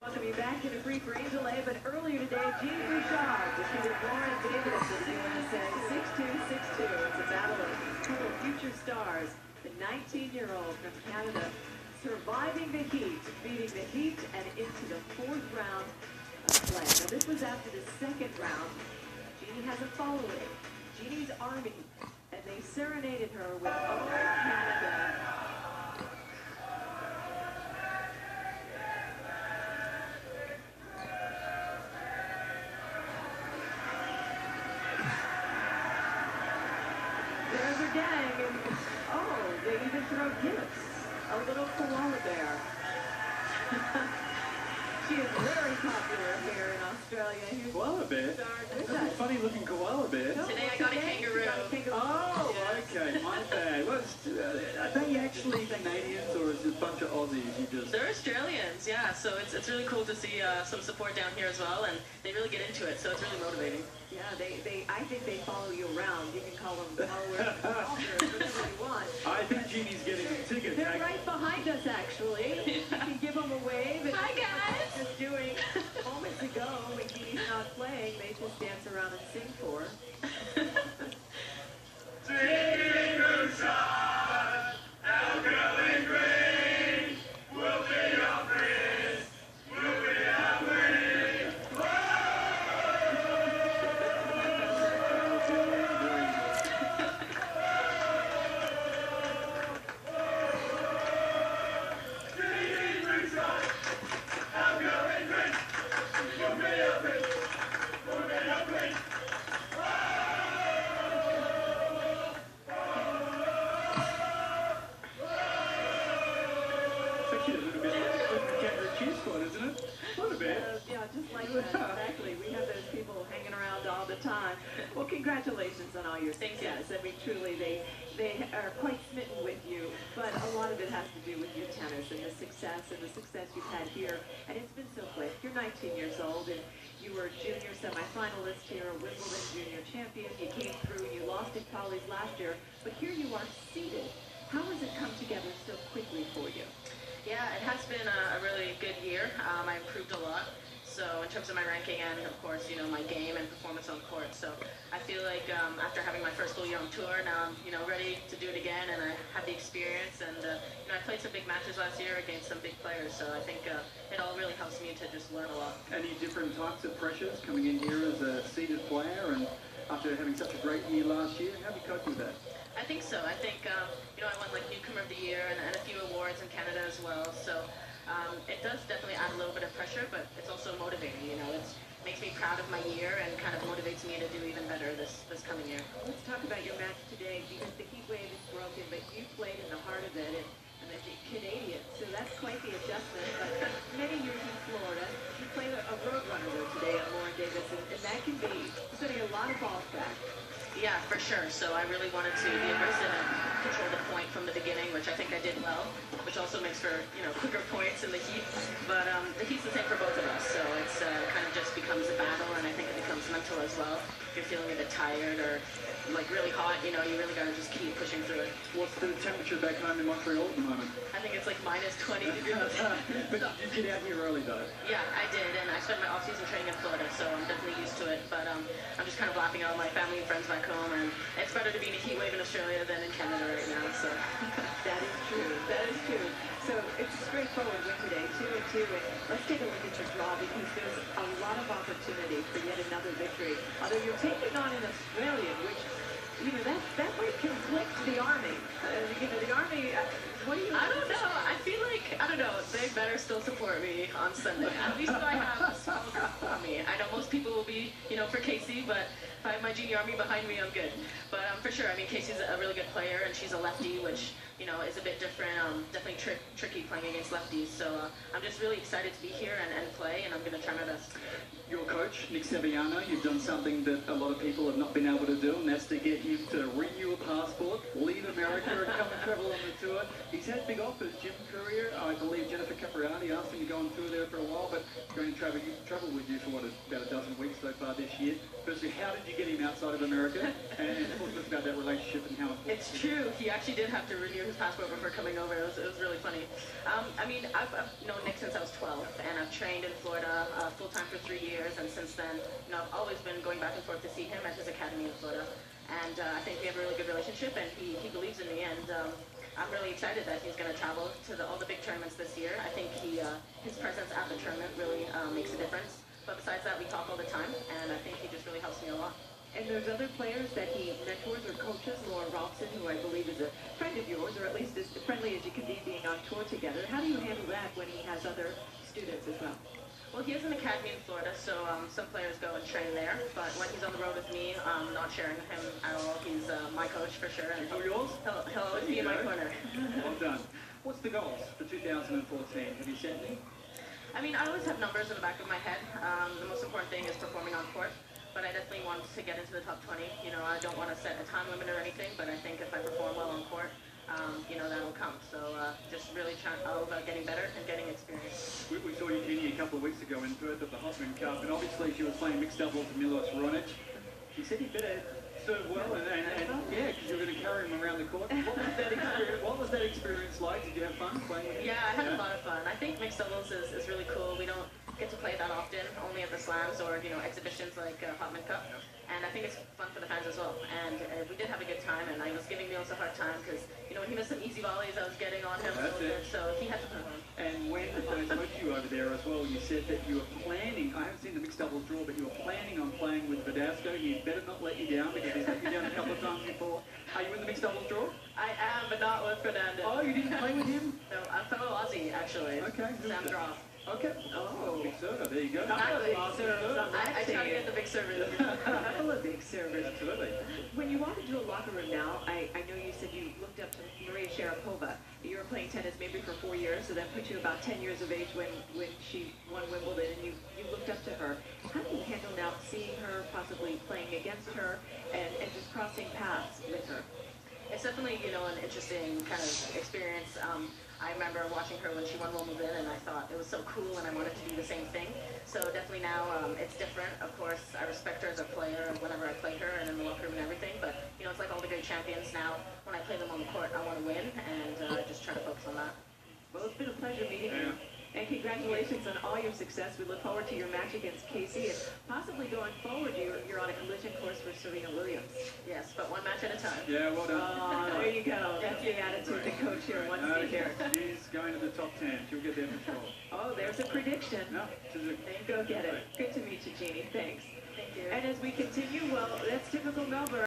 Welcome you back to the free for Angel A, but earlier today, Genie Bouchard defeated Lauren Davis in the USA 6-2, 6-2. It's a battle of two future stars. The 19-year-old from Canada surviving the heat, beating the heat, and into the fourth round of play. Now, this was after the second round. Genie has a following, Genie's Army, and they serenaded her with "Oh Canada." There's her gang, and oh, they even throw gifts. A little koala bear. She is very popular here in Australia. Here's koala bear? That's a funny looking koala bear. No, today I got a kangaroo. Oh, yes. Okay, my bad. Well, are they actually Canadians or is it a bunch of Aussies you just... They're Australians, yeah, so it's really cool to see some support down here as well, and they really get into it, so it's really motivating. Yeah, I think they follow you around. You can call them followers, whatever you want. I think Genie's getting a ticket. They're right behind us, actually. You can give them a wave. Hi, guys! Just doing moments ago when Genie's not playing, they just dance around and sing for her. Genie Bouchard, our girl in green, will be your prince, will be our queen. Genie Bouchard, our girl in green, will be our prince, will be our queen. Isn't it? A little bit. Yeah, just like that, exactly. We have those people hanging around all the time. Well, congratulations on all your success. I mean, truly, they are quite smitten with you, but a lot of it has to do with your tennis and the success you've had here. And it's been so quick. You're 19 years old, and you were junior semifinalist here, a Wimbledon junior champion. You came through, you lost in qualies last year, but here you are seated. How has it come together so quickly for you? Yeah, it has been a really good year. I improved a lot. So in terms of my ranking and, of course, you know, my game and performance on court. So I feel like after having my first full year on tour, now I'm, you know, ready to do it again, and I have the experience. And, you know, I played some big matches last year against some big players. So I think it all really helps me to just learn a lot. Any different types of pressures coming in here as a seeded player and after having such a great year last year? How do you cope with that? I think so. I think, you know, I won like Newcomer of the Year and a few awards in Canada as well. So it does definitely add a little bit of pressure, but it's also motivating. You know, it makes me proud of my year and kind of motivates me to do even better this coming year. Let's talk about your match today, because the heat wave is broken, but you played in the heart of it, and the Canadians, so that's quite the adjustment. But many years in Florida, you played a road runner though today on Lauren Davis, and that can be setting a lot of balls back. Yeah, for sure. So I really wanted to be aggressive and control the point from the beginning, which I think I did well, which also makes for, you know, quicker points in the heat. But the heat's the same for both of us, so it's kind of just becomes a battle, and I think it becomes mental as well. If you're feeling a bit tired or like really hot, you know, you really got to just keep pushing through it. What's the temperature back home in Montreal at the moment? I think it's like minus 20 degrees. But you did get out here early though. Yeah, I did, and I spent my off-season training in Florida, so I'm definitely used to it. But I'm just kind of laughing at all my family and friends back home, and it's better to be in a heat wave in Australia than in Canada right now. So that is true. That is true. So it's a straightforward win today, 2-2. And let's take a look at your draw, because there's a lot of opportunity for yet another victory. Although you're taking on an Australian, which, you know, that might conflict the Army. You know, the Army. What do you? I don't know. I feel like, I don't know, they better still support me on Sunday. At least I have a small group for me. I know most people will be, you know, for Casey, but if I have my Genie Army behind me, I'm good. But for sure, I mean, Casey's a really good player, and she's a lefty, which, you know, is a bit different. Definitely tricky playing against lefties. So I'm just really excited to be here and play, and I'm going to try my best. Your coach, Nick Saviano, you've done something that a lot of people have not been able to do, and that's to get him to renew a passport, leave America, and come and travel on the tour. He's had big offers. Jim Courier, I believe Jennifer Capriati asked him to go on tour there for a while, but going to travel with you for about a dozen weeks so far this year. Firstly, how did you get him outside of America? And talk to us about that relationship and how it's true. He actually did have to renew his passport before coming over. It was really funny. I mean, I've known Nick since I was 12, and I've trained in full-time for 3 years, and since then, I've always been going back and forth to see him at his academy in Florida. And I think we have a really good relationship, and he believes in me, and I'm really excited that he's going to travel to all the big tournaments this year. I think his presence at the tournament really makes a difference. But besides that, we talk all the time, and I think he just really helps me a lot. And there's other players that he mentors or coaches, Laura Robson, who I believe is a friend of yours, or at least as friendly as you can be being on tour together. How do you handle that when he has other students as well? Well, he has an academy in Florida, so some players go and train there. But when he's on the road with me, I'm not sharing him at all. He's my coach for sure, and yours? He'll always be in my corner. Well done. What's the goals for 2014? Have you set any? I mean, I always have numbers in the back of my head. The most important thing is performing on court. But I definitely want to get into the top 20. I don't want to set a time limit or anything, but I think if I perform well on court, that'll come. So just really all about getting better and getting experience. We saw Genie a couple of weeks ago in Perth at the Hotman Cup, and obviously she was playing mixed doubles with Milos Raonic. She said he better serve well, and yeah, because you were going to carry him around the court. What was that experience like? Did you have fun playing with him? Yeah, I had a lot of fun. I think mixed doubles is really cool. We don't get to play that often, only at the slams or exhibitions like Hotman Cup. And I think it's fun for the fans as well. And we did have a good time, and I was giving Milos a hard time because, when he missed some easy volleys, I was getting on him a little bit, so he had to perform. And when I spoke to you over there as well, you said that you were planning, I haven't seen the mixed doubles draw, but you were planning on playing with Verdasco. He better not let you down because he's let you down a couple of times before. Are you in the mixed doubles draw? I am, but not with Fernandez. Oh, you didn't play with him? No, I'm fellow Aussie, actually. Okay. Sam Draw. Okay. Oh, big server. There you go. Exactly. I try to get the big servers. A couple of big servers. Absolutely. When you walk into a locker room now, I know you said you looked up to Maria Sharapova. You were playing tennis maybe for 4 years, so that put you about 10 years of age when she won Wimbledon, and you looked up to her. How do you handle now seeing her, possibly playing against her, and just crossing paths with her? It's definitely, an interesting kind of experience. I remember watching her when she won Wimbledon, and I thought it was so cool, and I wanted to do the same thing. So definitely now it's different. Of course, I respect her as a player whenever I play her and in the locker room and everything. But, it's like all the great champions now. When I play them on the court, I want to win, and I just try to focus on that. Well, it's been a pleasure meeting you. And congratulations on all your success. We look forward to your match against Casey, and possibly going forward, you're on a collision course for Serena Williams. Yes, but one match at a time. Yeah, well done. Oh, there you go. That's the attitude the coach here wants to hear. She's going to the top 10. She'll get there for sure. Oh, there's a prediction. No, Go get it. Good to meet you, Genie. Thanks. Thank you. And as we continue, well, that's typical Melbourne.